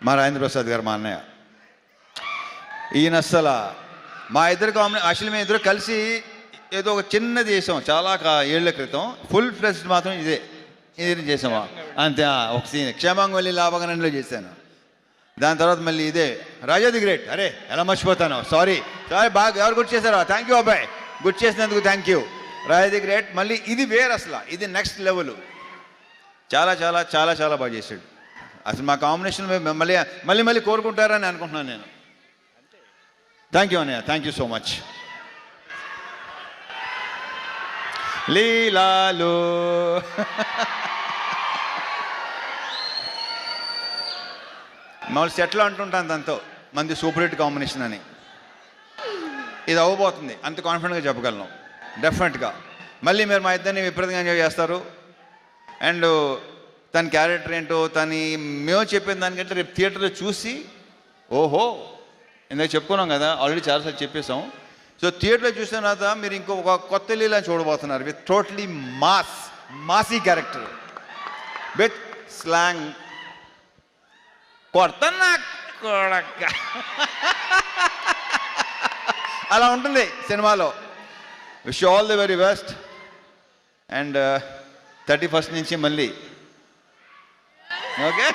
మా రాజేంద్ర ప్రసాద్ గారు, మా అన్నయ్య. ఈయన అస్సలు మా ఇద్దరు యాక్చువల్లీ మేము ఇద్దరు కలిసి ఏదో ఒక చిన్నది చేసాం చాలా ఏళ్ల క్రితం. ఫుల్ ఫ్లెజ్డ్ మాత్రం ఇదే చేసామా అంతే. ఒక సీన్ క్షేమంగొల్లి లాభగనంలో చేశాను. దాని తర్వాత మళ్ళీ ఇదే రాజాది గ్రేట్. అరే ఎలా మర్చిపోతాను, సారీ బాగా ఎవరు గుర్తు చేశారో థ్యాంక్ యూ అబ్బాయి, గుర్తు చేసినందుకు థ్యాంక్ యూ. రాజాది గ్రేట్. మళ్ళీ ఇది వేరు, అసలు ఇది నెక్స్ట్ లెవెల్. చాలా చాలా చాలా చాలా బాగా చేశాడు. అసలు మా కాంబినేషన్ మళ్ళీ మళ్ళీ మళ్ళీ కోరుకుంటారని అనుకుంటున్నాను నేను. థ్యాంక్ యూ అన్నయ్య, థ్యాంక్ యూ సో మచ్. లీలాలు మామూలు సెట్లో అంటుంటాను దాంతో మంది సూపర్ హిట్ కాంబినేషన్ అని. ఇది అవ్వబోతుంది అంత కాన్ఫిడెంట్గా చెప్పగలను డెఫినెట్గా. మళ్ళీ మీరు మా ఇద్దరిని విపరీతంగా ఎంజాయ్ చేస్తారు. అండ్ తన క్యారెక్టర్ ఏంటో మేము చెప్పిన దానికంటే రేపు థియేటర్లో చూసి ఓహో ఇందాక చెప్పుకున్నాం కదా, ఆల్రెడీ చాలాసార్లు చెప్పేసాం. సో థియేటర్లో చూసిన తర్వాత మీరు ఇంకొక కొత్త లీలా చూడబోతున్నారు with totally massy character with slang. కొడతన్నా కొడక అలా ఉంటుంది సినిమాలో. Wish all the very best. And 31st నుంచి మళ్ళీ ఓకే.